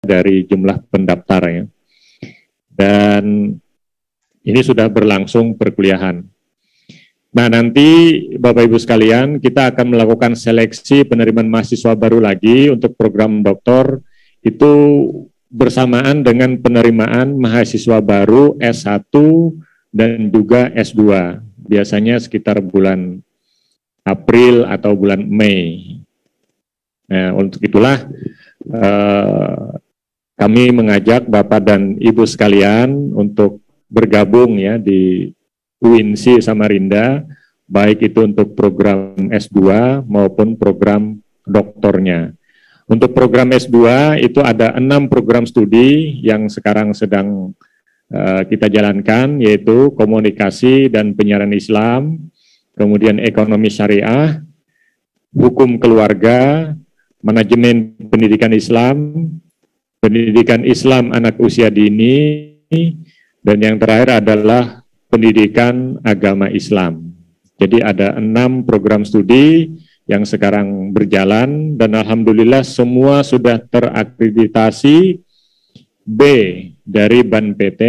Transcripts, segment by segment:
dari jumlah pendaftar ya. Dan ini sudah berlangsung perkuliahan. Nah, nanti Bapak Ibu sekalian, kita akan melakukan seleksi penerimaan mahasiswa baru lagi untuk program doktor, itu bersamaan dengan penerimaan mahasiswa baru S1 dan juga S2. Biasanya sekitar bulan April atau bulan Mei. Nah, untuk itulah kami mengajak Bapak dan Ibu sekalian untuk bergabung ya di UINSI Samarinda, baik itu untuk program S2 maupun program doktornya. Untuk program S2 itu ada 6 program studi yang sekarang sedang kita jalankan, yaitu komunikasi dan penyiaran Islam, kemudian ekonomi syariah, hukum keluarga, manajemen pendidikan Islam anak usia dini, dan yang terakhir adalah pendidikan agama Islam. Jadi ada 6 program studi yang sekarang berjalan dan alhamdulillah semua sudah terakreditasi B dari BAN PT,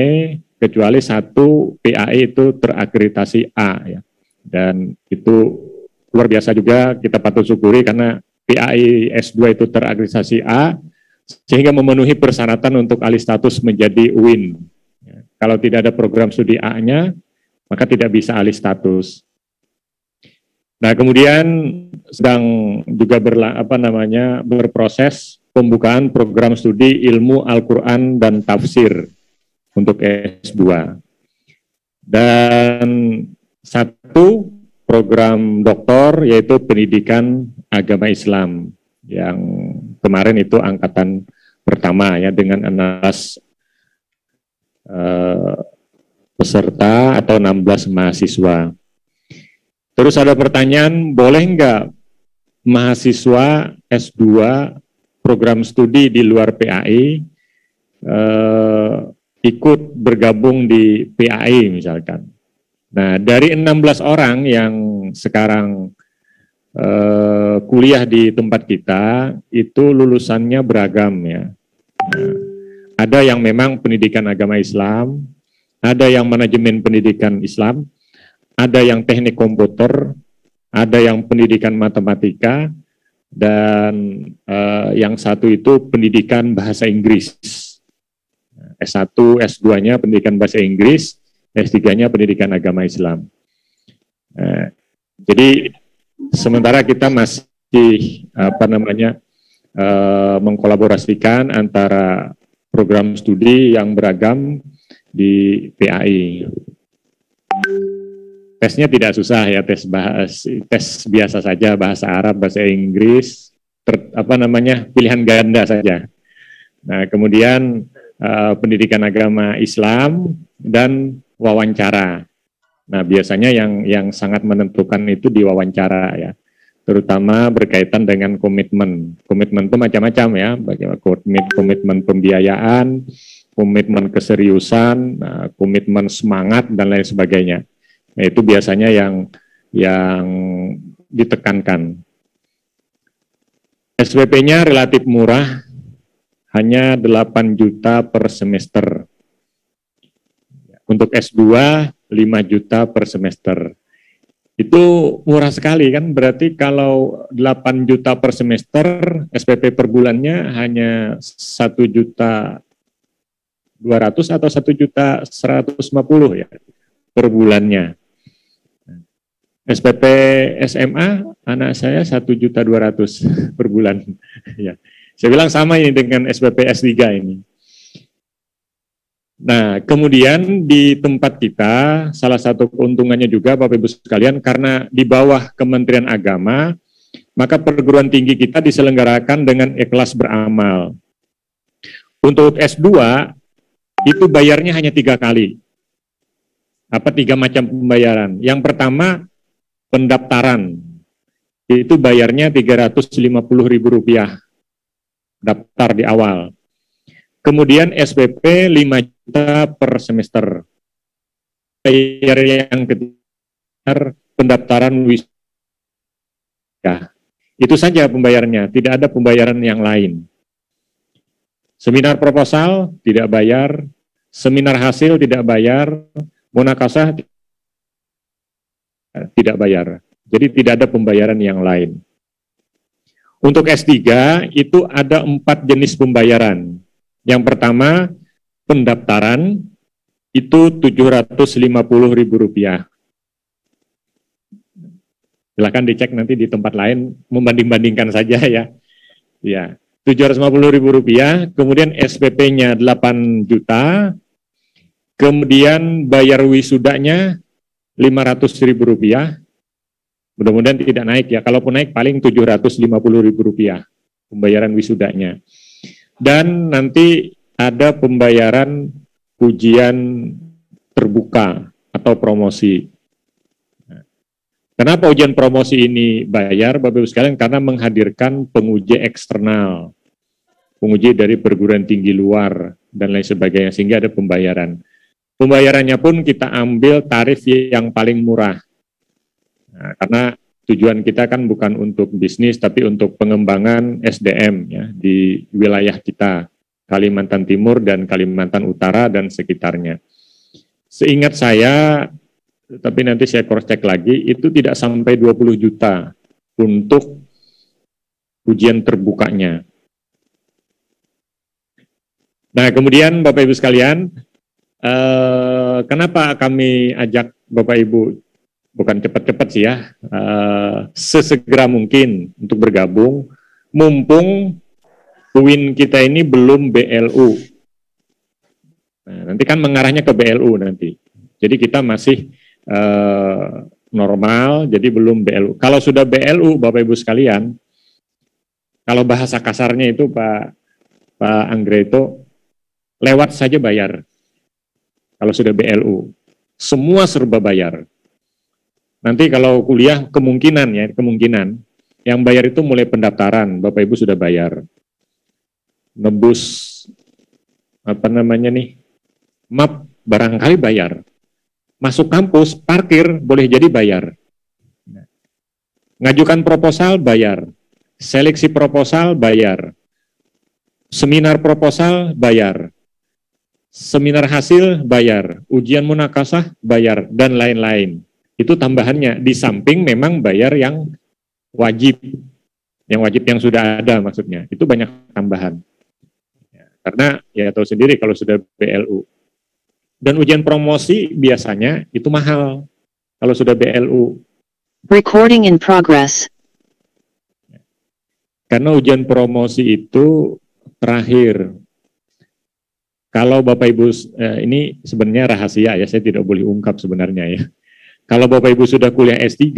kecuali 1 PAI itu terakreditasi A ya. Dan itu luar biasa juga, kita patut syukuri karena PAI S2 itu terakreditasi A sehingga memenuhi persyaratan untuk alih status menjadi UIN. Kalau tidak ada program studi A-nya, maka tidak bisa alih status. Nah, kemudian sedang juga berproses pembukaan program studi ilmu Al-Quran dan tafsir untuk S2. Dan 1 program doktor yaitu pendidikan agama Islam yang kemarin itu angkatan pertama ya dengan 16 peserta atau 16 mahasiswa. Terus ada pertanyaan, boleh nggak mahasiswa S2 program studi di luar PAI ikut bergabung di PAI misalkan. Nah, dari 16 orang yang sekarang kuliah di tempat kita, itu lulusannya beragam ya. Nah, ada yang memang pendidikan agama Islam, ada yang manajemen pendidikan Islam, ada yang teknik komputer, ada yang pendidikan matematika, dan yang satu itu pendidikan bahasa Inggris. S1, S2-nya pendidikan bahasa Inggris, S3-nya pendidikan agama Islam. Jadi sementara kita masih mengkolaborasikan antara program studi yang beragam di PAI. Tesnya tidak susah ya, tes biasa saja, bahasa Arab, bahasa Inggris, pilihan ganda saja. Nah, kemudian pendidikan agama Islam dan wawancara. Nah, biasanya yang sangat menentukan itu di wawancara ya, terutama berkaitan dengan komitmen. Komitmen itu macam-macam ya, bagaimana komitmen pembiayaan, komitmen keseriusan, komitmen semangat dan lain sebagainya. Nah, itu biasanya yang ditekankan. SPP-nya relatif murah, hanya 8 juta per semester. Untuk S2 5 juta per semester. Itu murah sekali kan, berarti kalau 8 juta per semester, SPP per bulannya hanya 1 juta 200 atau 1 juta 150 ya per bulannya. SPP SMA anak saya 1 juta 200 per bulan. Ya. Saya bilang sama ini dengan SPP S3 ini. Nah, kemudian di tempat kita, salah satu keuntungannya juga Bapak Ibu sekalian, karena di bawah Kementerian Agama, maka perguruan tinggi kita diselenggarakan dengan ikhlas beramal. Untuk S2, itu bayarnya hanya 3 kali. 3 macam pembayaran. Yang pertama, pendaftaran. Itu bayarnya Rp350.000. Daftar di awal. Kemudian SPP 5 juta per semester. Bayar yang ketiga pendaftaran wisuda. Itu saja pembayarannya, tidak ada pembayaran yang lain. Seminar proposal tidak bayar, seminar hasil tidak bayar, munakasah tidak bayar. Jadi tidak ada pembayaran yang lain. Untuk S3 itu ada 4 jenis pembayaran. Yang pertama, pendaftaran itu Rp750.000. Silakan dicek nanti di tempat lain, membanding-bandingkan saja ya. Ya, Rp750.000, kemudian SPP-nya 8 juta, kemudian bayar wisudanya Rp500.000. Mudah-mudahan tidak naik ya, kalaupun naik paling Rp750.000 pembayaran wisudanya. Dan nanti ada pembayaran ujian terbuka atau promosi. Kenapa ujian promosi ini bayar, Bapak Ibu sekalian? Karena menghadirkan penguji eksternal, penguji dari perguruan tinggi luar, dan lain sebagainya, sehingga ada pembayaran. Pembayarannya pun kita ambil tarif yang paling murah. Nah, karena tujuan kita kan bukan untuk bisnis, tapi untuk pengembangan SDM ya, di wilayah kita, Kalimantan Timur dan Kalimantan Utara dan sekitarnya. Seingat saya, tapi nanti saya cross check lagi, itu tidak sampai 20 juta untuk ujian terbukanya. Nah, kemudian Bapak Ibu sekalian, kenapa kami ajak Bapak Ibu, bukan cepat-cepat sih ya, sesegera mungkin untuk bergabung, mumpung UIN kita ini belum BLU. Nah, nanti kan mengarahnya ke BLU nanti. Jadi kita masih normal, jadi belum BLU. Kalau sudah BLU, Bapak Ibu sekalian, kalau bahasa kasarnya itu Pak Anggrek itu lewat saja bayar. Kalau sudah BLU, semua serba bayar. Nanti kalau kuliah kemungkinan yang bayar itu mulai pendaftaran, Bapak Ibu sudah bayar. Nebus map barangkali bayar. Masuk kampus, parkir, boleh jadi bayar. Ngajukan proposal, bayar. Seleksi proposal, bayar. Seminar proposal, bayar. Seminar hasil, bayar. Ujian munakasah, bayar. Dan lain-lain. Itu tambahannya. Di samping memang bayar yang wajib. Yang wajib yang sudah ada maksudnya. Itu banyak tambahan. Karena ya tahu sendiri kalau sudah BLU. Dan ujian promosi biasanya itu mahal kalau sudah BLU. Recording in progress. Karena ujian promosi itu terakhir. Kalau Bapak Ibu, ini sebenarnya rahasia ya, saya tidak boleh ungkap sebenarnya ya. Kalau Bapak Ibu sudah kuliah S3,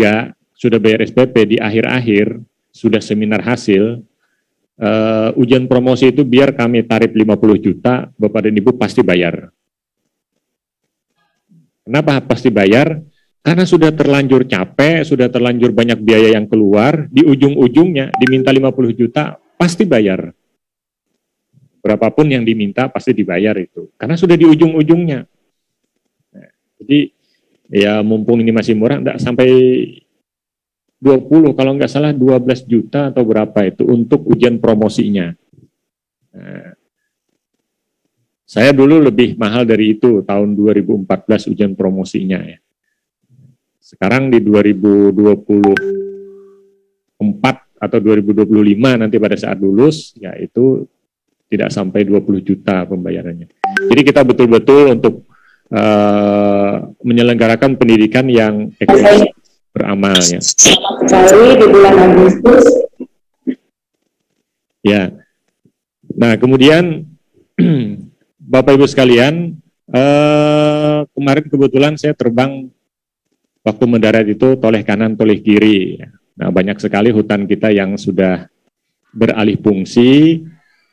sudah bayar SPP di akhir-akhir, sudah seminar hasil, ujian promosi itu biar kami tarif 50 juta, Bapak dan Ibu pasti bayar. Kenapa pasti bayar? Karena sudah terlanjur capek, sudah terlanjur banyak biaya yang keluar, di ujung-ujungnya diminta 50 juta, pasti bayar. Berapapun yang diminta pasti dibayar itu. Karena sudah di ujung-ujungnya. Nah, jadi ya mumpung ini masih murah, enggak sampai 20, kalau nggak salah 12 juta atau berapa itu untuk ujian promosinya. Nah, saya dulu lebih mahal dari itu, tahun 2014 ujian promosinya ya. Sekarang di 2024 atau 2025 nanti pada saat lulus, ya itu tidak sampai 20 juta pembayarannya. Jadi kita betul-betul untuk menyelenggarakan pendidikan yang ekonomi beramal ya. Sekali di bulan Agustus. Ya. Nah, kemudian Bapak Ibu sekalian, kemarin kebetulan saya terbang waktu mendarat itu toleh kanan, toleh kiri. Nah, banyak sekali hutan kita yang sudah beralih fungsi.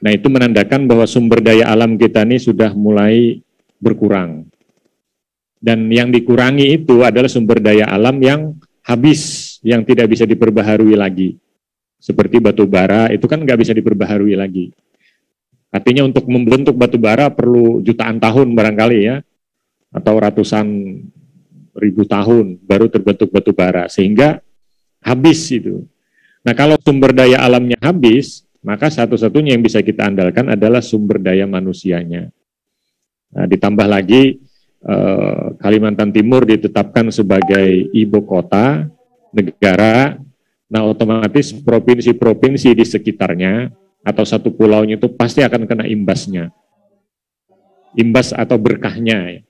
Nah, itu menandakan bahwa sumber daya alam kita ini sudah mulai berkurang. Dan yang dikurangi itu adalah sumber daya alam yang habis, yang tidak bisa diperbaharui lagi. Seperti batu bara, itu kan nggak bisa diperbaharui lagi. Artinya untuk membentuk batu bara perlu jutaan tahun barangkali ya, atau ratusan ribu tahun baru terbentuk batu bara, sehingga habis itu. Nah, kalau sumber daya alamnya habis, maka satu-satunya yang bisa kita andalkan adalah sumber daya manusianya. Nah, ditambah lagi Kalimantan Timur ditetapkan sebagai ibu kota negara, nah otomatis provinsi-provinsi di sekitarnya atau satu pulaunya itu pasti akan kena imbasnya. Imbas atau berkahnya. Ya.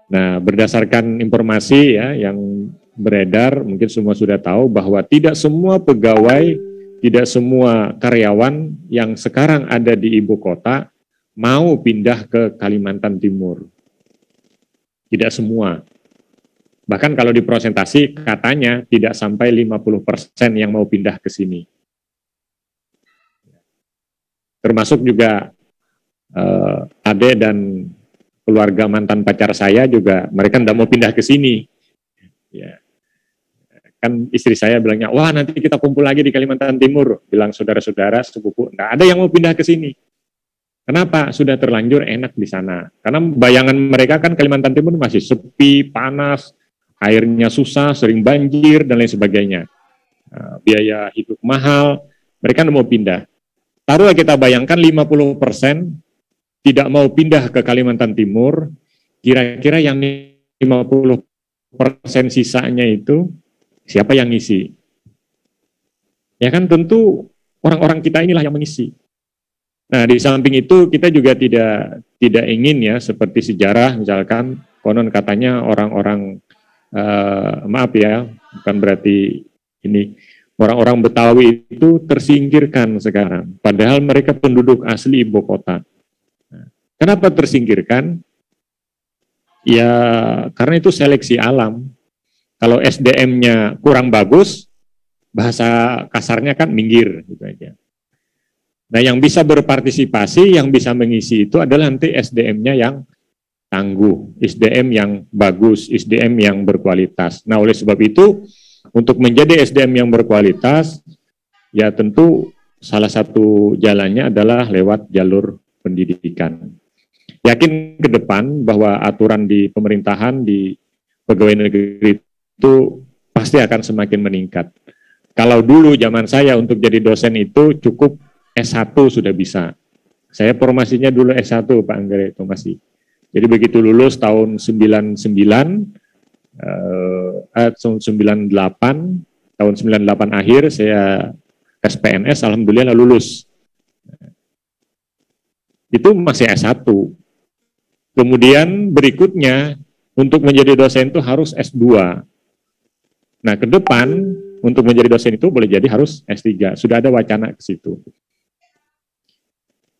Nah, berdasarkan informasi ya yang beredar, mungkin semua sudah tahu bahwa tidak semua pegawai, tidak semua karyawan yang sekarang ada di ibu kota mau pindah ke Kalimantan Timur. Tidak semua. Bahkan kalau dipresentasi katanya tidak sampai 50% yang mau pindah ke sini. Termasuk juga Ade dan keluarga mantan pacar saya juga, mereka tidak mau pindah ke sini. Ya. Kan istri saya bilangnya, wah nanti kita kumpul lagi di Kalimantan Timur. Bilang saudara-saudara, sepupu, nggak ada yang mau pindah ke sini. Kenapa? Sudah terlanjur enak di sana. Karena bayangan mereka kan Kalimantan Timur masih sepi, panas, airnya susah, sering banjir, dan lain sebagainya. Biaya hidup mahal, mereka mau pindah. Taruhlah kita bayangkan 50% tidak mau pindah ke Kalimantan Timur, kira-kira yang 50% sisanya itu, siapa yang ngisi? Ya kan tentu orang-orang kita inilah yang mengisi. Nah, di samping itu kita juga tidak ingin ya seperti sejarah misalkan konon katanya orang-orang maaf ya, bukan berarti ini orang-orang Betawi itu tersingkirkan sekarang, padahal mereka penduduk asli ibu kota. Nah, kenapa tersingkirkan? Ya karena itu seleksi alam. Kalau SDM-nya kurang bagus, bahasa kasarnya kan minggir gitu aja. Nah, yang bisa berpartisipasi, yang bisa mengisi itu adalah nanti SDM-nya yang tangguh, SDM yang bagus, SDM yang berkualitas. Nah, oleh sebab itu, untuk menjadi SDM yang berkualitas, ya tentu salah satu jalannya adalah lewat jalur pendidikan. Yakin ke depan bahwa aturan di pemerintahan, di pegawai negeri itu pasti akan semakin meningkat. Kalau dulu zaman saya untuk jadi dosen itu cukup S1 sudah bisa. Saya formasinya dulu S1 Pak Anggere itu masih. Jadi begitu lulus tahun 99, tahun 98, tahun 98 akhir saya tes PNS, alhamdulillah lulus. Itu masih S1. Kemudian berikutnya untuk menjadi dosen itu harus S2. Nah, ke depan untuk menjadi dosen itu boleh jadi harus S3. Sudah ada wacana ke situ.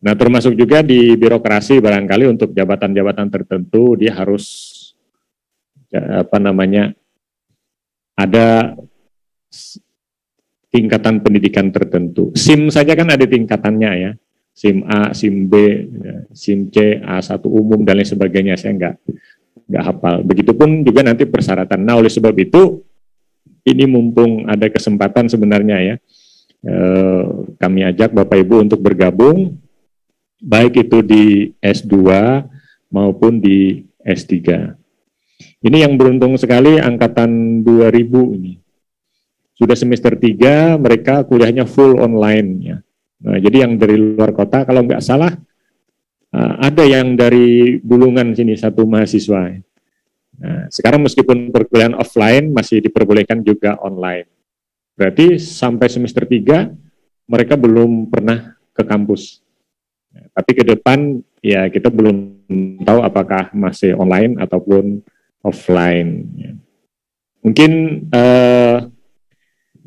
Nah, termasuk juga di birokrasi barangkali untuk jabatan-jabatan tertentu dia harus ada tingkatan pendidikan tertentu. SIM saja kan ada tingkatannya ya. SIM A, SIM B, SIM C, A1 umum dan lain sebagainya. Saya nggak hafal. Begitupun juga nanti persyaratan. Nah, oleh sebab itu ini mumpung ada kesempatan sebenarnya ya, kami ajak Bapak Ibu untuk bergabung, baik itu di S2 maupun di S3. Ini yang beruntung sekali angkatan 2000 ini. Sudah semester 3 mereka kuliahnya full online ya. Nah, jadi yang dari luar kota kalau nggak salah ada yang dari Bulungan sini satu mahasiswa. Nah, sekarang meskipun perkuliahan offline masih diperbolehkan juga online. Berarti sampai semester 3 mereka belum pernah ke kampus. Tapi ke depan ya kita belum tahu apakah masih online ataupun offline. Mungkin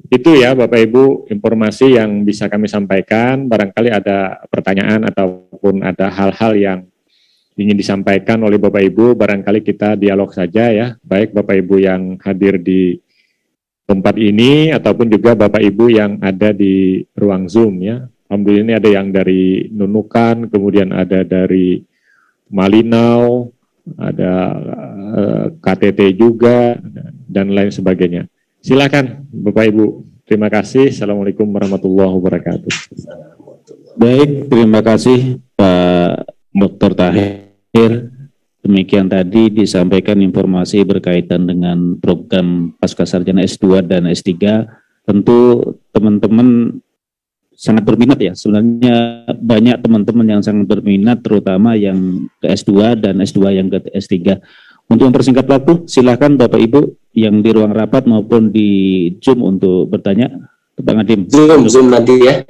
itu ya Bapak Ibu informasi yang bisa kami sampaikan. Barangkali ada pertanyaan ataupun ada hal-hal yang ingin disampaikan oleh Bapak Ibu, barangkali kita dialog saja ya. Baik Bapak Ibu yang hadir di tempat ini ataupun juga Bapak Ibu yang ada di ruang Zoom ya. Alhamdulillah ini ada yang dari Nunukan, kemudian ada dari Malinau, ada KTT juga, dan lain sebagainya. Silakan Bapak Ibu. Terima kasih. Assalamualaikum warahmatullahi wabarakatuh. Baik, terima kasih Pak Dr. Tahir. Demikian tadi disampaikan informasi berkaitan dengan program Pascasarjana S2 dan S3. Tentu teman-teman sangat berminat ya. Sebenarnya banyak teman-teman yang sangat berminat, terutama yang ke S2 dan S2 yang ke S3. Untuk mempersingkat waktu, silakan Bapak Ibu yang di ruang rapat maupun di Zoom untuk bertanya. Pak Ngadim. Zoom nanti ya.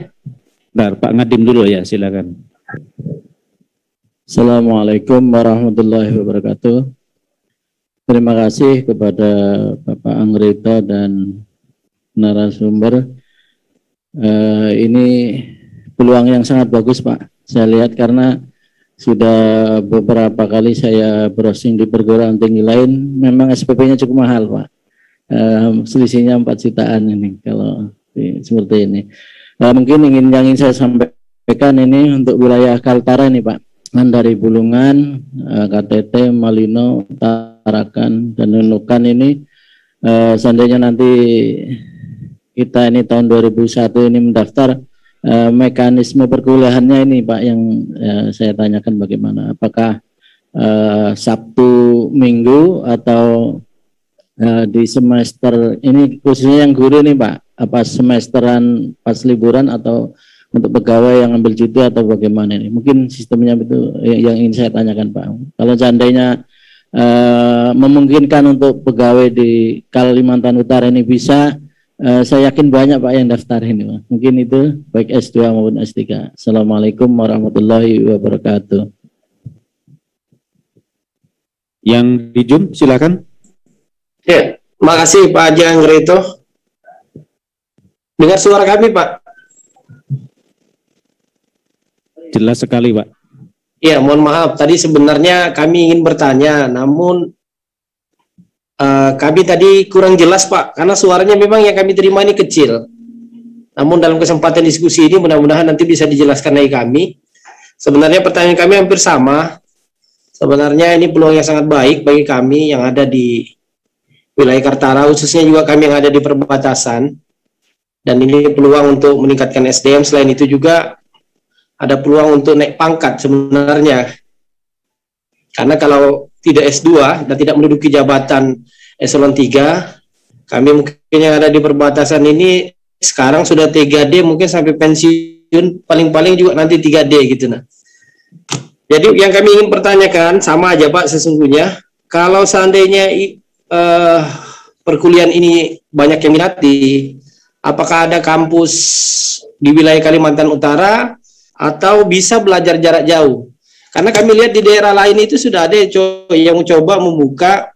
Bentar, Pak Ngadim dulu ya, silakan. Assalamualaikum warahmatullahi wabarakatuh. Terima kasih kepada Bapak Angrito dan narasumber. Ini peluang yang sangat bagus, Pak. Saya lihat karena sudah beberapa kali saya browsing di perguruan tinggi lain, memang SPP-nya cukup mahal, Pak. Selisihnya 4 jutaan ini kalau seperti ini. Mungkin yang ingin saya sampaikan ini untuk wilayah Kaltara ini, Pak. Dari Bulungan, KTT, Malino, Tarakan, dan Nunukan ini, seandainya nanti kita ini tahun 2001 ini mendaftar, mekanisme perkuliahannya ini Pak yang saya tanyakan bagaimana, apakah Sabtu Minggu atau di semester ini khususnya yang guru nih Pak, apa semesteran pas liburan atau untuk pegawai yang ambil cuti atau bagaimana ini, mungkin sistemnya itu yang ingin saya tanyakan Pak. Kalau seandainya memungkinkan untuk pegawai di Kalimantan Utara ini bisa, saya yakin banyak Pak yang daftar ini Pak. Mungkin itu baik S2 maupun S3. Assalamualaikum warahmatullahi wabarakatuh. Yang di Zoom silakan. Ya, makasih Pak Haji Angrito. Dengar suara kami Pak? Jelas sekali Pak. Iya, mohon maaf. Tadi sebenarnya kami ingin bertanya, namun kami tadi kurang jelas Pak, karena suaranya memang yang kami terima ini kecil. Namun dalam kesempatan diskusi ini mudah-mudahan nanti bisa dijelaskan lagi kami. Sebenarnya pertanyaan kami hampir sama. Sebenarnya ini peluang yang sangat baik bagi kami yang ada di wilayah Kaltara, khususnya juga kami yang ada di perbatasan. Dan ini peluang untuk meningkatkan SDM. Selain itu juga ada peluang untuk naik pangkat sebenarnya. Karena kalau tidak S2 dan tidak menduduki jabatan eselon 3, kami mungkin yang ada di perbatasan ini sekarang sudah 3D, mungkin sampai pensiun, paling-paling juga nanti 3D gitu. Nah, jadi yang kami ingin pertanyakan sama aja Pak sesungguhnya, kalau seandainya perkuliahan ini banyak yang minati, apakah ada kampus di wilayah Kalimantan Utara atau bisa belajar jarak jauh? Karena kami lihat di daerah lain itu sudah ada yang coba membuka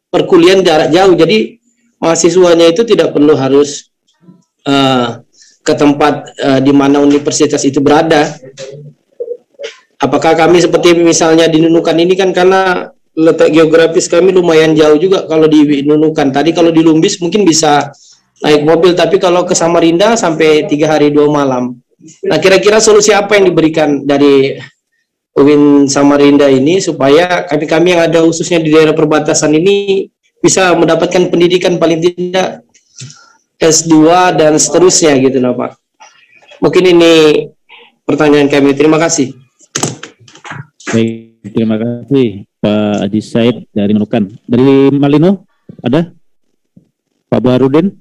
perkuliahan jarak jauh. Jadi mahasiswanya itu tidak perlu harus ke tempat di mana universitas itu berada. Apakah kami seperti misalnya di Nunukan ini kan karena letak geografis kami lumayan jauh juga kalau di Nunukan. Tadi kalau di Lumbis mungkin bisa naik mobil, tapi kalau ke Samarinda sampai 3 hari 2 malam. Nah, kira-kira solusi apa yang diberikan dari UIN Samarinda ini supaya kami yang ada khususnya di daerah perbatasan ini bisa mendapatkan pendidikan paling tidak S2 dan seterusnya gitu nah Pak. Mungkin ini pertanyaan kami. Terima kasih. Baik, terima kasih Pak Haji Said dari Nunukan. Dari Malino ada Pak Baharudin.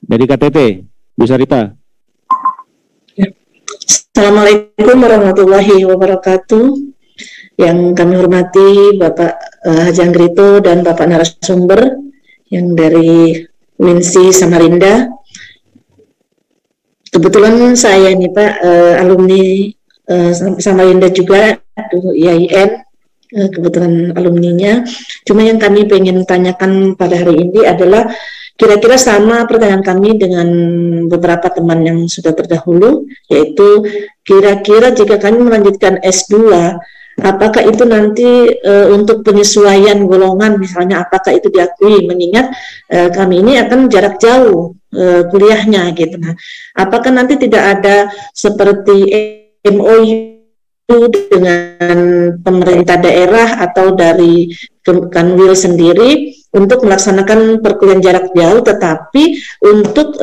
Dari KTT, Bu Sarita. Assalamualaikum warahmatullahi wabarakatuh. Yang kami hormati Bapak Haji Angrito dan Bapak narasumber yang dari UINSI Samarinda. Kebetulan saya nih Pak alumni Samarinda juga, IAIN, kebetulan alumninya. Cuma yang kami pengen tanyakan pada hari ini adalah kira-kira sama pertanyaan kami dengan beberapa teman yang sudah terdahulu, yaitu kira-kira jika kami melanjutkan S2, apakah itu nanti untuk penyesuaian golongan misalnya, apakah itu diakui, mengingat kami ini akan jarak jauh kuliahnya gitu. Nah, apakah nanti tidak ada seperti MOU dengan pemerintah daerah atau dari Kanwil sendiri untuk melaksanakan perkuliahan jarak jauh, tetapi untuk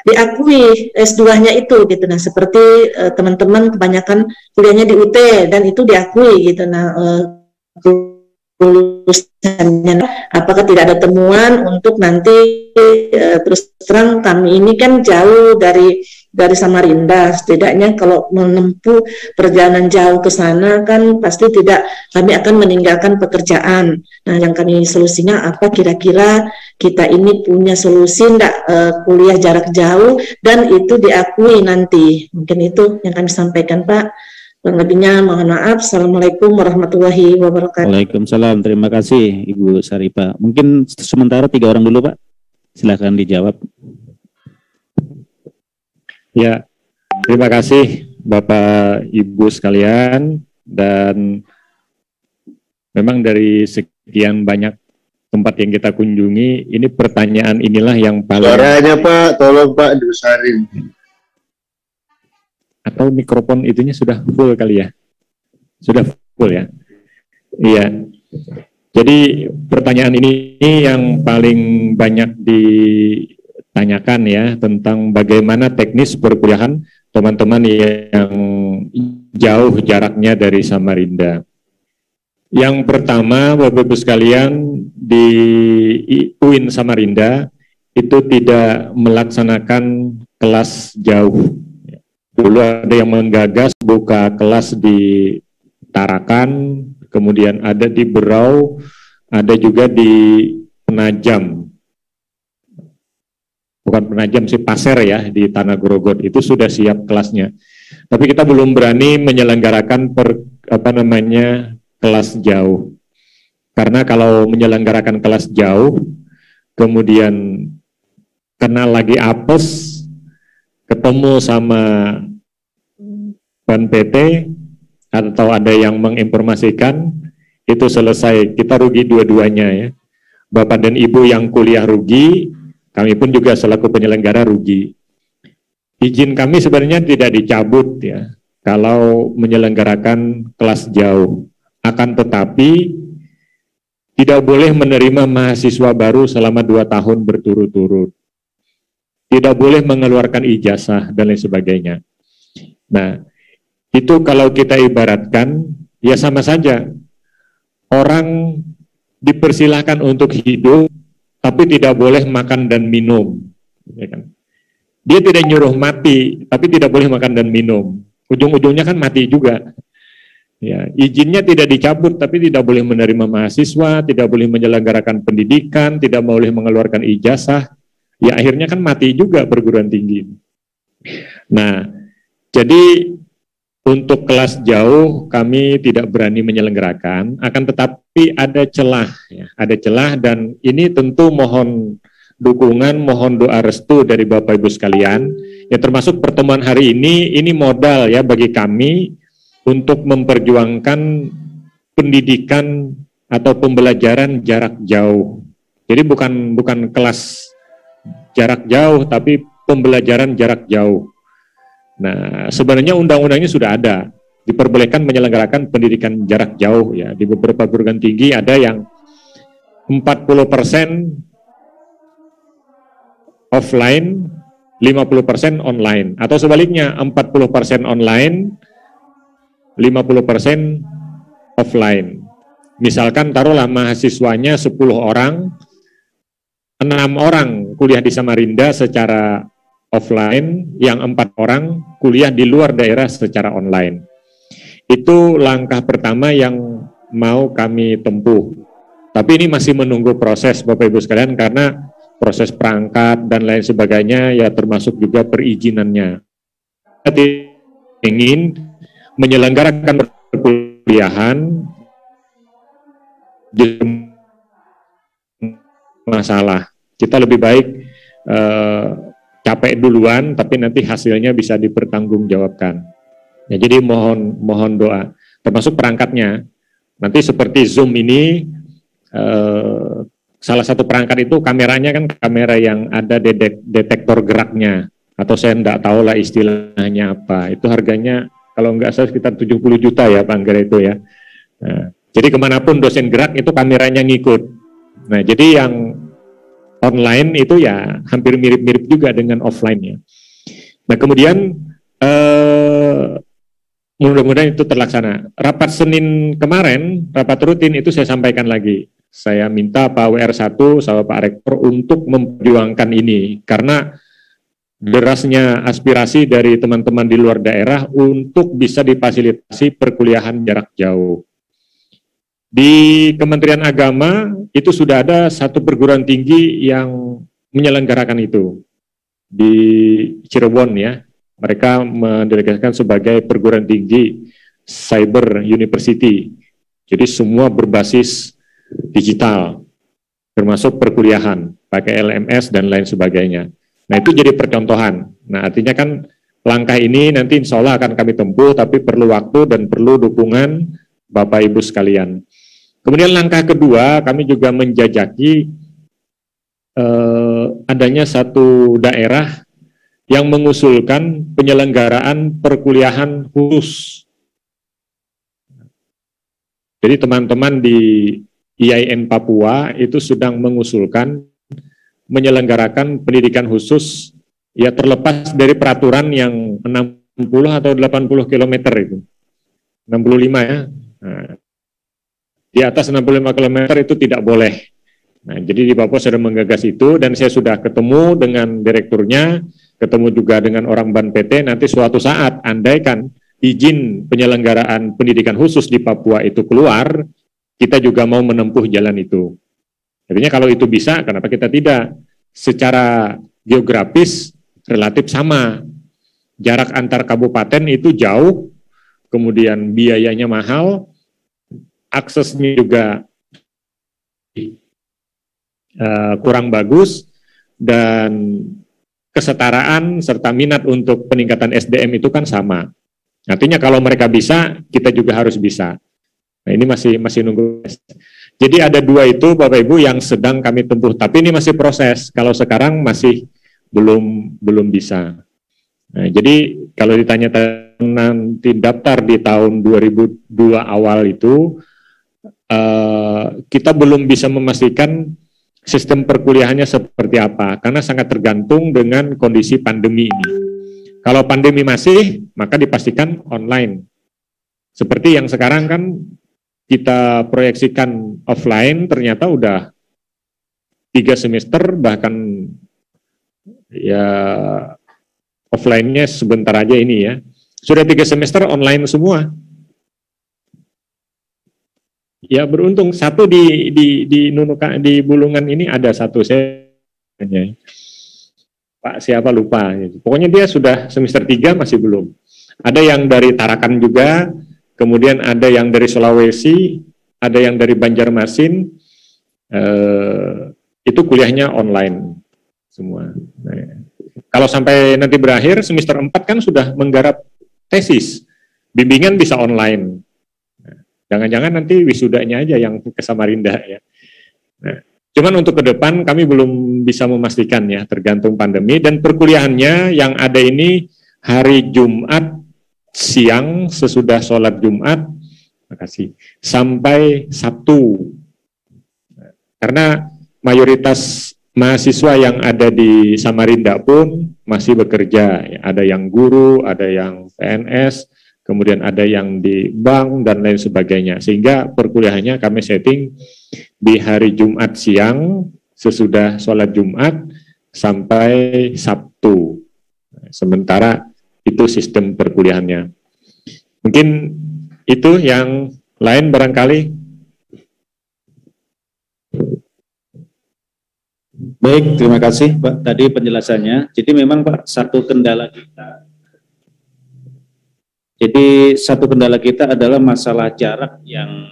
diakui S2-nya itu gitu. Nah, seperti teman-teman kebanyakan kuliahnya di UT dan itu diakui gitu. Nah, lulusannya. Apakah tidak ada temuan untuk nanti terus terang kami ini kan jauh dari Samarinda, setidaknya kalau menempuh perjalanan jauh ke sana kan pasti kami akan meninggalkan pekerjaan. Nah, yang kami solusinya apa, kira-kira kita ini punya solusi enggak kuliah jarak jauh dan itu diakui nanti. Mungkin itu yang kami sampaikan, Pak. Kurang lebihnya mohon maaf. Assalamualaikum warahmatullahi wabarakatuh. Waalaikumsalam. Terima kasih Ibu Saripah. Mungkin sementara 3 orang dulu, Pak. Silakan dijawab. Ya, terima kasih Bapak Ibu sekalian, dan memang dari sekian banyak tempat yang kita kunjungi, ini pertanyaan inilah yang paling... Suaranya Pak, tolong Pak dibesarin. Atau mikrofon itunya sudah full kali ya? Sudah full ya? Iya. Jadi pertanyaan ini yang paling banyak ditanyakan ya, tentang bagaimana teknis perkuliahan teman-teman yang jauh jaraknya dari Samarinda. Yang pertama, Bapak-Ibu sekalian, di UIN Samarinda itu tidak melaksanakan kelas jauh. Dulu ada yang menggagas buka kelas di Tarakan, kemudian ada di Berau, ada juga di Penajam. Bukan Penajam sih, Pasir ya, di Tanah Grogot, itu sudah siap kelasnya. Tapi kita belum berani menyelenggarakan kelas jauh. Karena kalau menyelenggarakan kelas jauh, kemudian kena lagi apes, ketemu sama PT atau ada yang menginformasikan, itu selesai, kita rugi dua-duanya ya. Bapak dan Ibu yang kuliah rugi, kami pun juga selaku penyelenggara rugi. Izin kami sebenarnya tidak dicabut ya, kalau menyelenggarakan kelas jauh. Akan tetapi, tidak boleh menerima mahasiswa baru selama 2 tahun berturut-turut. Tidak boleh mengeluarkan ijazah dan lain sebagainya. Nah, itu kalau kita ibaratkan, ya sama saja. Orang dipersilahkan untuk hidup, tapi tidak boleh makan dan minum. Ya kan? Dia tidak nyuruh mati, tapi tidak boleh makan dan minum. Ujung-ujungnya kan mati juga. Ya, izinnya tidak dicabut, tapi tidak boleh menerima mahasiswa, tidak boleh menyelenggarakan pendidikan, tidak boleh mengeluarkan ijazah. Ya akhirnya kan mati juga perguruan tinggi. Nah, jadi untuk kelas jauh kami tidak berani menyelenggarakan, akan tetapi ada celah, ya, ada celah, dan ini tentu mohon dukungan, mohon doa restu dari Bapak Ibu sekalian. Ya termasuk pertemuan hari ini modal ya bagi kami untuk memperjuangkan pendidikan atau pembelajaran jarak jauh. Jadi bukan kelas jarak jauh, tapi pembelajaran jarak jauh. Nah, sebenarnya undang-undangnya sudah ada, diperbolehkan menyelenggarakan pendidikan jarak jauh ya. Di beberapa perguruan tinggi ada yang 40% offline, 50% online, atau sebaliknya 40% online, 50% offline. Misalkan taruhlah mahasiswanya 10 orang, 6 orang kuliah di Samarinda secara offline, yang 4 orang kuliah di luar daerah secara online. Itu langkah pertama yang mau kami tempuh. Tapi ini masih menunggu proses Bapak Ibu sekalian, karena proses perangkat dan lain sebagainya ya, termasuk juga perizinannya. Kita ingin menyelenggarakan perkuliahan masalah. Kita lebih baik capek duluan, tapi nanti hasilnya bisa dipertanggungjawabkan. Ya, jadi mohon doa, termasuk perangkatnya. Nanti seperti Zoom ini, salah satu perangkat itu kameranya kan kamera yang ada detektor geraknya, atau saya enggak tahu lah istilahnya apa. Itu harganya kalau enggak salah sekitar 70 juta ya Pak Angger itu ya. Nah, jadi kemanapun dosen gerak itu kameranya ngikut. Nah, jadi yang online itu ya hampir mirip-mirip juga dengan offline-nya. Nah, kemudian mudah-mudahan itu terlaksana. Rapat Senin kemarin, rapat rutin itu saya sampaikan lagi. Saya minta Pak WR1 sama Pak Rektor untuk memperjuangkan ini, karena derasnya aspirasi dari teman-teman di luar daerah untuk bisa difasilitasi perkuliahan jarak jauh. Di Kementerian Agama itu sudah ada satu perguruan tinggi yang menyelenggarakan itu di Cirebon ya. Mereka mendelegasikan sebagai perguruan tinggi Cyber University. Jadi semua berbasis digital, termasuk perkuliahan, pakai LMS dan lain sebagainya. Nah itu jadi percontohan. Nah artinya kan langkah ini nanti insya Allah akan kami tempuh, tapi perlu waktu dan perlu dukungan Bapak Ibu sekalian. Kemudian langkah kedua, kami juga menjajaki adanya satu daerah yang mengusulkan penyelenggaraan perkuliahan khusus. Jadi teman-teman di IAIN Papua itu sedang mengusulkan menyelenggarakan pendidikan khusus ya terlepas dari peraturan yang 60 atau 80 km itu. 65 ya. Nah, di atas 65 km itu tidak boleh. Nah, jadi di Papua sudah menggagas itu dan saya sudah ketemu dengan direkturnya, ketemu juga dengan orang Ban PT, nanti suatu saat andaikan izin penyelenggaraan pendidikan khusus di Papua itu keluar, kita juga mau menempuh jalan itu. Artinya kalau itu bisa, kenapa kita tidak? Secara geografis relatif sama. Jarak antar kabupaten itu jauh, kemudian biayanya mahal, aksesnya juga kurang bagus, dan kesetaraan serta minat untuk peningkatan SDM itu kan sama. Artinya kalau mereka bisa, kita juga harus bisa. Nah ini masih nunggu. Jadi ada dua itu Bapak Ibu yang sedang kami tempuh, tapi ini masih proses. Kalau sekarang masih belum bisa. Nah, jadi kalau ditanya nanti daftar di tahun 2002 awal itu, kita belum bisa memastikan sistem perkuliahannya seperti apa, karena sangat tergantung dengan kondisi pandemi ini. Kalau pandemi masih, maka dipastikan online. Seperti yang sekarang kan kita proyeksikan offline, ternyata udah 3 semester, bahkan ya offline-nya sebentar aja ini ya. Sudah 3 semester online semua. Ya beruntung satu di Nunukan, di Bulungan ini ada satu saya Pak siapa lupa. Pokoknya dia sudah semester 3 masih belum. Ada yang dari Tarakan juga. Kemudian ada yang dari Sulawesi, ada yang dari Banjarmasin, itu kuliahnya online semua. Nah, kalau sampai nanti berakhir, semester 4 kan sudah menggarap tesis, bimbingan bisa online. Jangan-jangan nanti wisudanya aja yang ke Samarinda ya. Nah, cuman untuk ke depan kami belum bisa memastikan ya, tergantung pandemi, dan perkuliahannya yang ada ini hari Jumat, siang sesudah sholat Jumat, makasih, sampai Sabtu. Karena mayoritas mahasiswa yang ada di Samarinda pun masih bekerja. Ada yang guru, ada yang PNS, kemudian ada yang di bank dan lain sebagainya. Sehingga perkuliahannya kami setting di hari Jumat siang sesudah sholat Jumat sampai Sabtu. Sementara itu sistem perkuliahannya. Mungkin itu, yang lain barangkali. Baik, terima kasih Pak tadi penjelasannya. Jadi memang Pak satu kendala kita adalah masalah jarak yang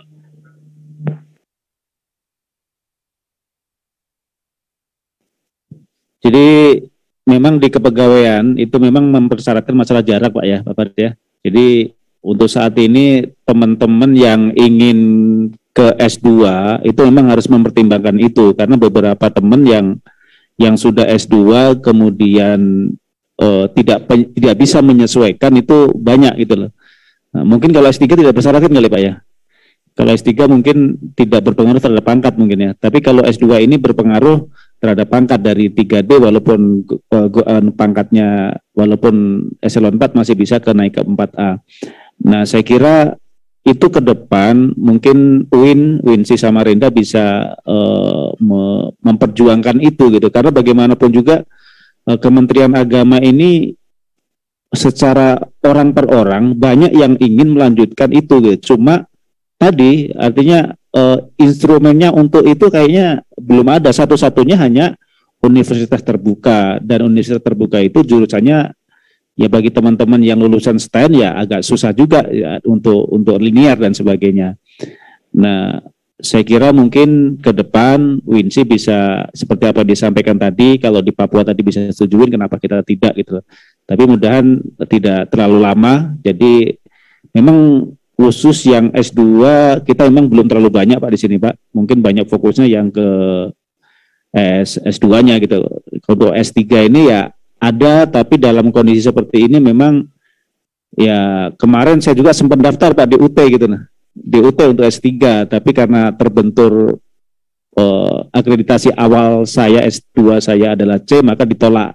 memang di kepegawaian itu memang mempersyaratkan masalah jarak Pak ya, Bapak ya. Jadi untuk saat ini teman-teman yang ingin ke S2 itu memang harus mempertimbangkan itu, karena beberapa teman yang sudah S2 kemudian tidak bisa menyesuaikan itu banyak gitu loh. Nah, mungkin kalau S3 tidak bersyaratkan kali Pak ya. Kalau S3 mungkin tidak berpengaruh terhadap pangkat mungkin ya. Tapi kalau S2 ini berpengaruh terhadap pangkat dari 3D, walaupun pangkatnya walaupun eselon 4 masih bisa ke naik ke 4A. Nah, saya kira itu ke depan mungkin Winsi Samarinda bisa memperjuangkan itu gitu, karena bagaimanapun juga Kementerian Agama ini secara orang per orang banyak yang ingin melanjutkan itu gitu. Cuma tadi artinya instrumennya untuk itu kayaknya belum ada, satu-satunya hanya universitas terbuka, dan universitas terbuka itu jurusannya ya bagi teman-teman yang lulusan STAN ya agak susah juga ya, untuk linear dan sebagainya. Nah, saya kira mungkin ke depan Winsi bisa seperti apa disampaikan tadi, kalau di Papua tadi bisa setujuin, kenapa kita tidak gitu. Tapi mudahan tidak terlalu lama. Jadi memang khusus yang S2 kita memang belum terlalu banyak Pak di sini Pak. Mungkin banyak fokusnya yang ke S2-nya gitu. Untuk S3 ini ya ada, tapi dalam kondisi seperti ini memang ya kemarin saya juga sempat daftar Pak di UT gitu nah. Di UT untuk S3, tapi karena terbentur akreditasi awal saya S2 saya adalah C, maka ditolak.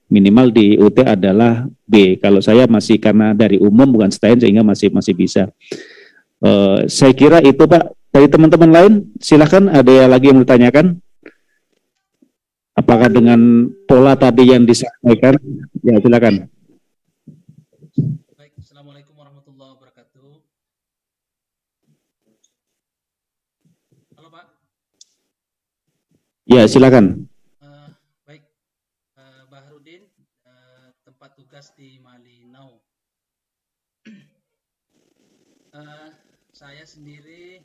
Minimal di UT adalah B. Kalau saya masih karena dari umum bukan STAN sehingga masih bisa. Saya kira itu Pak. Dari teman-teman lain silakan, ada lagi yang bertanyakan? Apakah dengan pola tadi yang disampaikan? Ya silakan. Baik, Assalamualaikum warahmatullahi wabarakatuh. Halo Pak. Ya silakan. Baik, Baharudin, tempat tugas di Malinau. Saya sendiri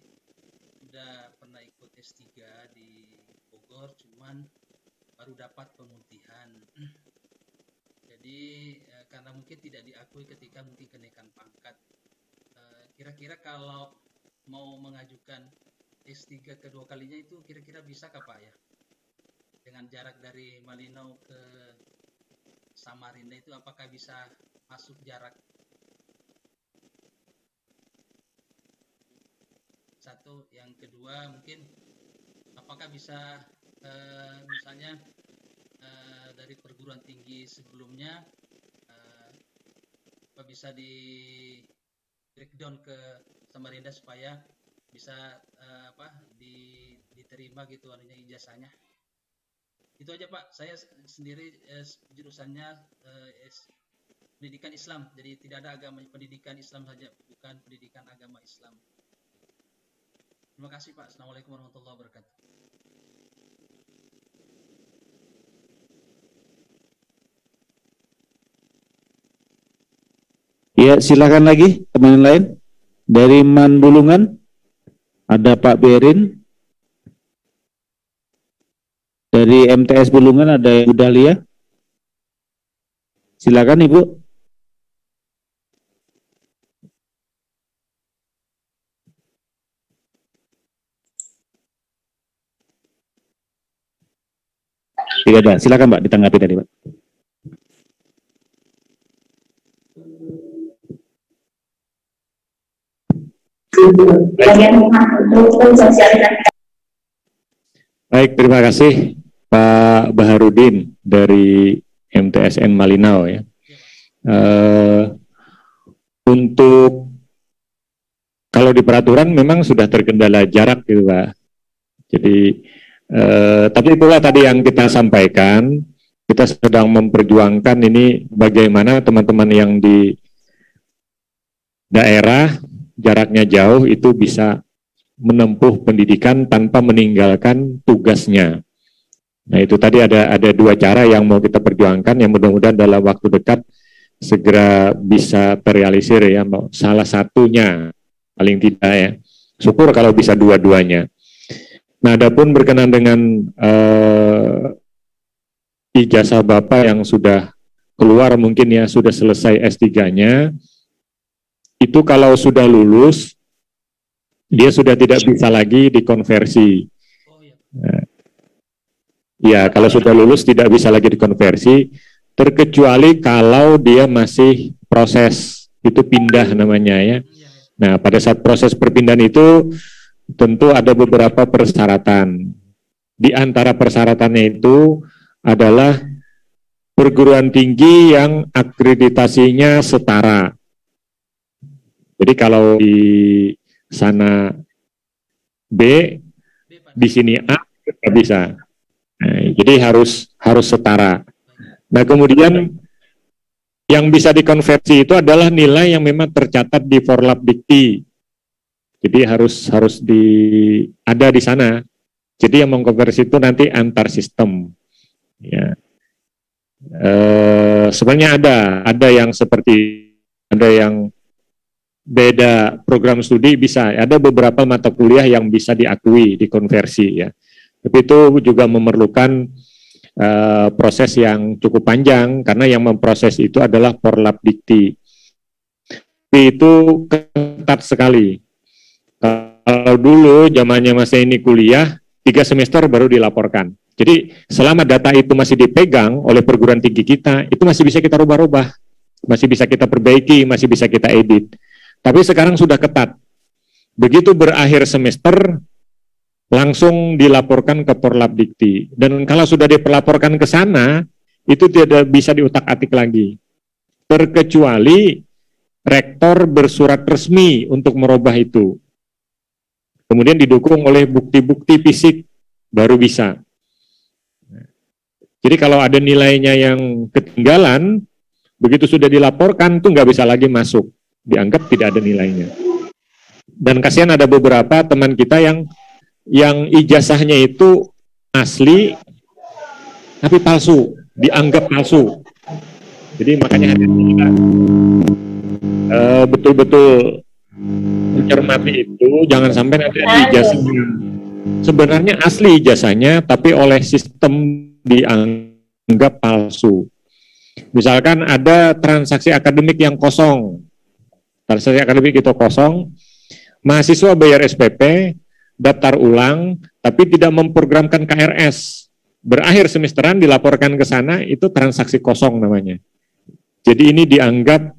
sudah pernah ikut S3 di Bogor, cuman baru dapat pemutihan. Jadi karena mungkin tidak diakui ketika mungkin kenaikan pangkat. Kira-kira kalau mau mengajukan S3 kedua kalinya itu kira-kira bisa kah Pak ya? Dengan jarak dari Malinau ke Samarinda itu apakah bisa masuk jarak? Satu, yang kedua mungkin apakah bisa misalnya dari perguruan tinggi sebelumnya bisa di breakdown ke Samarinda supaya bisa diterima gitu artinya ijazahnya. Itu aja Pak, saya sendiri jurusannya pendidikan Islam, jadi tidak ada agama, pendidikan Islam saja, bukan pendidikan agama Islam. Terima kasih Pak. Assalamualaikum warahmatullahi wabarakatuh. Ya, silakan lagi teman lain. Dari Man Bulungan ada Pak Berin. Dari MTS Bulungan ada Ibu Dahlia. Silakan Ibu. Tidak ada. Silakan Pak ditanggapi tadi Pak. Baik, terima kasih Pak Baharudin dari MTSN Malinau ya. Untuk kalau di peraturan memang sudah terkendala jarak gitu Pak. Jadi tapi itulah tadi yang kita sampaikan, kita sedang memperjuangkan ini bagaimana teman-teman yang di daerah jaraknya jauh itu bisa menempuh pendidikan tanpa meninggalkan tugasnya. Nah itu tadi ada dua cara yang mau kita perjuangkan, yang mudah-mudahan dalam waktu dekat segera bisa terrealisir ya, salah satunya paling tidak ya. Syukur kalau bisa dua-duanya. Nah adapun berkenan dengan ijazah Bapak yang sudah keluar mungkin ya sudah selesai S3-nya, itu kalau sudah lulus, dia sudah tidak bisa lagi dikonversi. Ya, kalau sudah lulus tidak bisa lagi dikonversi, terkecuali kalau dia masih proses, itu pindah namanya ya. Nah, pada saat proses perpindahan itu, tentu ada beberapa persyaratan. Di antara persyaratannya itu adalah perguruan tinggi yang akreditasinya setara. Jadi kalau di sana B, di sini A, nggak bisa. Nah, jadi harus setara. Nah, kemudian yang bisa dikonversi itu adalah nilai yang memang tercatat di Forlab Dikti. Jadi harus ada di sana. Jadi yang mengkonversi itu nanti antar sistem. Ya. Sebenarnya ada yang beda program studi bisa. Ada beberapa mata kuliah yang bisa diakui, dikonversi ya. Tapi itu juga memerlukan proses yang cukup panjang karena yang memproses itu adalah Forlab Dikti. Tapi itu ketat sekali. Kalau dulu zamannya masa ini kuliah 3 semester baru dilaporkan. Jadi selama data itu masih dipegang oleh perguruan tinggi kita, itu masih bisa kita rubah-rubah, masih bisa kita perbaiki, masih bisa kita edit. Tapi sekarang sudah ketat. Begitu berakhir semester langsung dilaporkan ke Forlab Dikti. Dan kalau sudah dilaporkan ke sana, itu tidak bisa diutak-atik lagi. Terkecuali rektor bersurat resmi untuk merubah itu. Kemudian didukung oleh bukti-bukti fisik, baru bisa. Jadi kalau ada nilainya yang ketinggalan, begitu sudah dilaporkan, itu nggak bisa lagi masuk. Dianggap tidak ada nilainya. Dan kasihan ada beberapa teman kita yang ijazahnya itu asli tapi palsu, dianggap palsu. Jadi makanya kita betul-betul mencermati itu, jangan sampai nanti ijazahnya sebenarnya asli ijazahnya tapi oleh sistem dianggap palsu. Misalkan ada transaksi akademik yang kosong, transaksi akademik itu kosong, mahasiswa bayar SPP, daftar ulang, tapi tidak memprogramkan KRS. Berakhir semesteran dilaporkan ke sana, itu transaksi kosong namanya. Jadi ini dianggap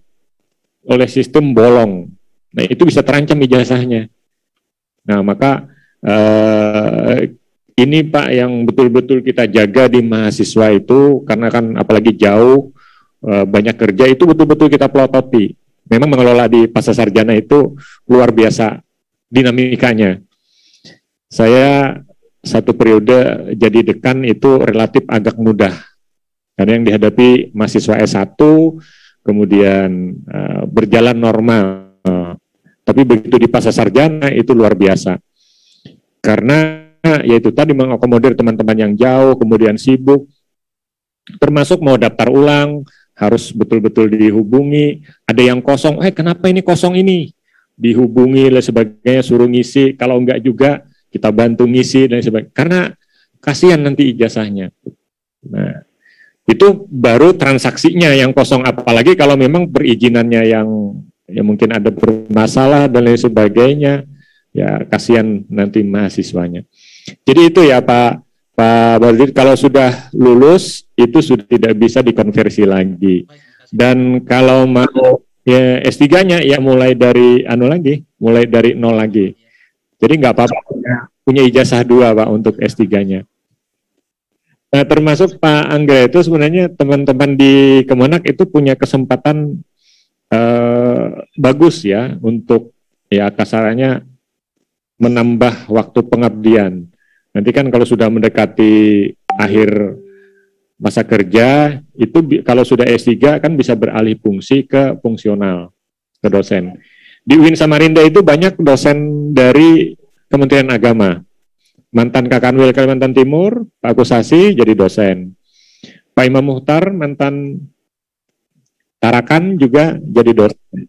oleh sistem bolong. Nah, itu bisa terancam ijazahnya. Nah, maka ini Pak yang betul-betul kita jaga di mahasiswa itu, karena kan apalagi jauh, banyak kerja, itu betul-betul kita pelototi. Memang mengelola di Pasca Sarjana itu luar biasa dinamikanya. Saya satu periode jadi dekan itu relatif agak mudah. Karena yang dihadapi mahasiswa S1, kemudian berjalan normal. Tapi begitu di Pasca Sarjana itu luar biasa. Karena yaitu tadi mengakomodir teman-teman yang jauh, kemudian sibuk, termasuk mau daftar ulang, harus betul-betul dihubungi. Ada yang kosong, kenapa ini kosong ini? Dihubungi dan sebagainya, suruh ngisi. Kalau enggak juga, kita bantu ngisi dan sebagainya. Karena kasihan nanti ijazahnya. Nah, itu baru transaksinya yang kosong. Apalagi kalau memang perizinannya yang mungkin ada bermasalah dan lain sebagainya, ya kasihan nanti mahasiswanya. Jadi itu ya Pak Badrudin, kalau sudah lulus itu sudah tidak bisa dikonversi lagi. Dan kalau mau ya S3-nya ya mulai dari mulai dari nol lagi. Jadi nggak apa-apa punya ijazah 2 Pak untuk S3-nya. Nah, termasuk Pak Angga itu sebenarnya teman-teman di Kemenak itu punya kesempatan bagus ya untuk ya kasarannya menambah waktu pengabdian. Nanti kan kalau sudah mendekati akhir masa kerja, itu kalau sudah S3 kan bisa beralih fungsi ke fungsional, ke dosen. Di UIN Samarinda itu banyak dosen dari Kementerian Agama. Mantan Kakanwil Kalimantan Timur, Pak Kusasi jadi dosen. Pak Imam Muhtar, mantan Tarakan juga jadi dosen.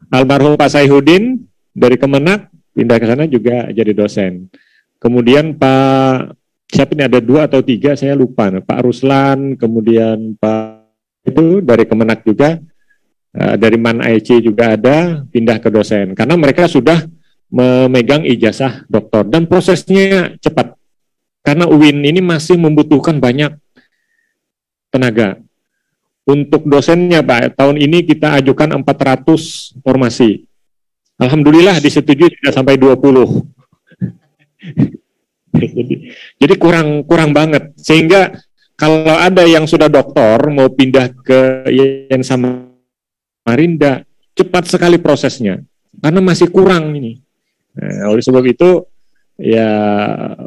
Almarhum Pak Saihudin dari Kemenak, pindah ke sana juga jadi dosen. Kemudian Pak, siapa ini ada 2 atau 3, saya lupa. Pak Ruslan, kemudian Pak itu dari Kemenak juga, dari Man IC juga ada, pindah ke dosen. Karena mereka sudah memegang ijazah doktor dan prosesnya cepat. Karena UIN ini masih membutuhkan banyak tenaga. Untuk dosennya Pak, tahun ini kita ajukan 400 formasi. Alhamdulillah disetujui sudah sampai 20. Jadi kurang banget. Sehingga kalau ada yang sudah doktor mau pindah ke UIN Samarinda, cepat sekali prosesnya. karena masih kurang ini. Nah, oleh sebab itu ya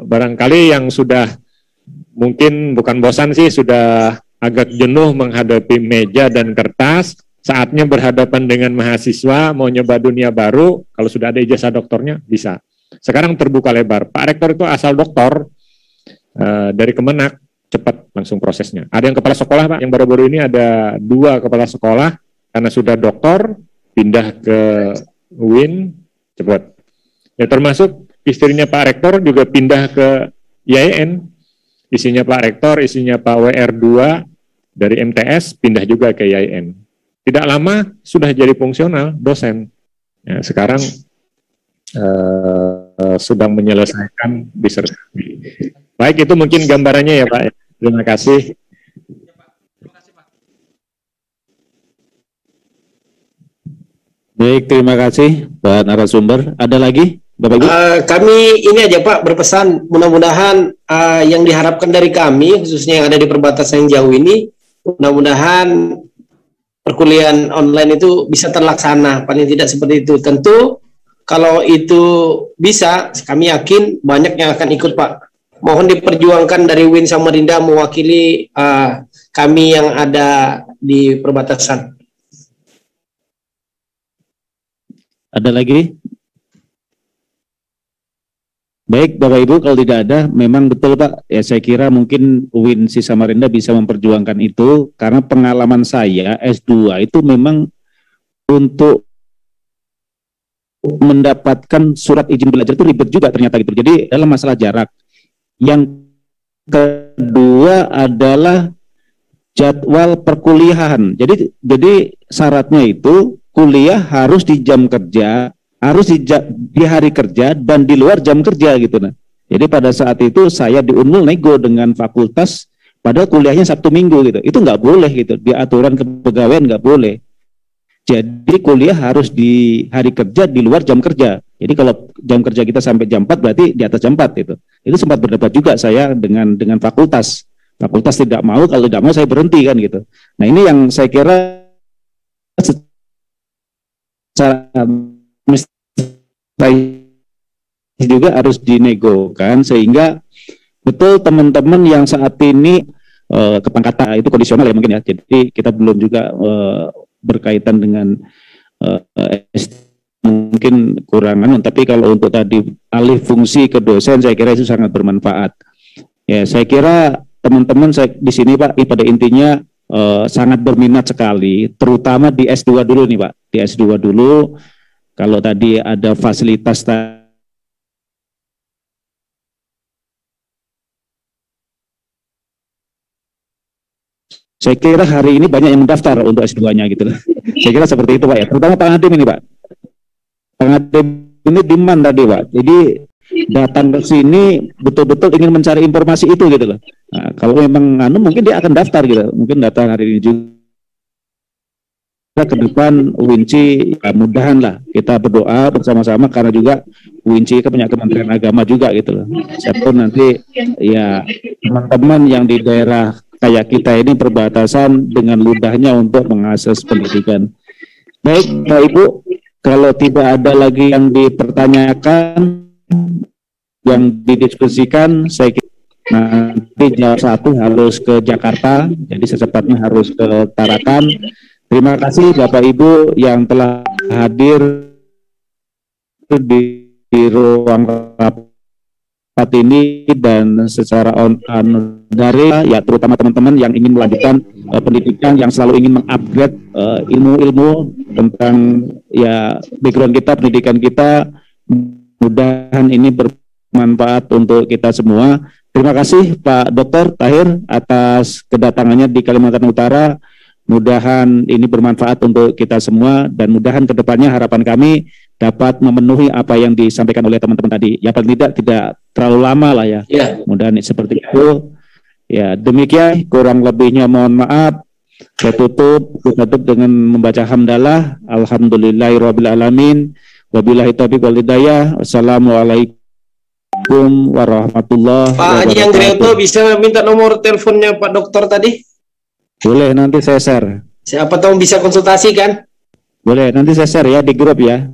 barangkali yang sudah mungkin bukan bosan sih, sudah agak jenuh menghadapi meja dan kertas, saatnya berhadapan dengan mahasiswa, mau nyoba dunia baru, kalau sudah ada ijazah doktornya bisa. Sekarang terbuka lebar. Pak Rektor itu asal doktor dari Kemenak, cepat langsung prosesnya. Ada yang kepala sekolah Pak, yang baru-baru ini ada 2 kepala sekolah, karena sudah doktor, pindah ke UIN, cepat. Ya termasuk istrinya Pak Rektor juga pindah ke IAIN, isinya Pak Rektor, isinya Pak WR2 dari MTS, pindah juga ke IAIN. Tidak lama sudah jadi fungsional, dosen. Ya, sekarang sedang menyelesaikan disertasi. Baik, itu mungkin gambarannya ya Pak. Terima kasih. Baik, terima kasih Pak narasumber. Ada lagi Bapak Ibu? Kami ini aja Pak berpesan, mudah-mudahan yang diharapkan dari kami, khususnya yang ada di perbatasan yang jauh ini, mudah-mudahan perkuliahan online itu bisa terlaksana, paling tidak seperti itu. Tentu kalau itu bisa, kami yakin banyak yang akan ikut Pak. Mohon diperjuangkan dari UIN Samarinda mewakili kami yang ada di perbatasan. Ada lagi? Baik Bapak Ibu, kalau tidak ada, memang betul Pak, ya saya kira mungkin UIN Samarinda bisa memperjuangkan itu, karena pengalaman saya S2 itu memang untuk mendapatkan surat izin belajar itu ribet juga ternyata gitu. Jadi dalam masalah jarak. Yang kedua adalah jadwal perkuliahan. Jadi syaratnya itu kuliah harus di jam kerja, harus di hari kerja dan di luar jam kerja gitu. Nah, jadi pada saat itu saya di Unmul nego dengan fakultas, padahal kuliahnya Sabtu Minggu gitu. Itu nggak boleh gitu. Di aturan kepegawaian nggak boleh. Jadi kuliah harus di hari kerja di luar jam kerja. Jadi kalau jam kerja kita sampai jam 4 berarti di atas jam 4 itu. Itu sempat berdebat juga saya dengan fakultas. Fakultas tidak mau, kalau tidak mau saya berhenti kan gitu. Nah, ini yang saya kira secara juga harus dinegokan, sehingga betul teman-teman yang saat ini kepangkatan itu kondisional ya mungkin ya. Jadi kita belum juga berkaitan dengan mungkin kurangan, tapi kalau untuk tadi alih fungsi ke dosen saya kira itu sangat bermanfaat. Ya, saya kira teman-teman di sini Pak pada intinya sangat berminat sekali, terutama di S2 dulu nih Pak. Di S2 dulu, kalau tadi ada fasilitas saya kira hari ini banyak yang mendaftar untuk S2-nya gitu. Saya kira seperti itu Pak ya. Terutama Pak Hadim ini Pak. Pak Hadim ini demand tadi Pak. Jadi datang ke sini betul-betul ingin mencari informasi itu gitu loh. Nah, kalau memang mungkin dia akan daftar gitu. Mungkin datang hari ini juga ke depan UINCI, ya mudahan lah kita berdoa bersama-sama, karena juga UINCI kan punya Kementerian Agama juga gitu loh. Siapapun nanti ya teman-teman yang di daerah kayak kita ini perbatasan dengan mudahnya untuk mengakses pendidikan. Baik Pak Ibu, kalau tidak ada lagi yang dipertanyakan, yang didiskusikan, saya kira nanti jam 1 harus ke Jakarta, jadi secepatnya harus ke Tarakan. Terima kasih Bapak Ibu yang telah hadir di ruang rapat ini dan secara daring ya, terutama teman-teman yang ingin melanjutkan pendidikan, yang selalu ingin mengupgrade ilmu-ilmu tentang ya background kita, pendidikan kita. Mudahan ini bermanfaat untuk kita semua. Terima kasih Pak Dr. Tahir atas kedatangannya di Kalimantan Utara. Mudahan ini bermanfaat untuk kita semua, dan mudahan kedepannya harapan kami dapat memenuhi apa yang disampaikan oleh teman-teman tadi. Ya paling tidak terlalu lama lah ya. Mudahan seperti itu. Ya demikian, kurang lebihnya mohon maaf. Saya tutup dengan membaca hamdalah. Alhamdulillahirabbil alamin. Wabillahi taufiq wal hidayah. Wassalamualaikum warahmatullahi wabarakatuh. Pak Haji Anggrioto bisa minta nomor teleponnya Pak Dokter tadi? Boleh, nanti saya share. Siapa tahu bisa konsultasi kan? Boleh, nanti saya share ya di grup ya.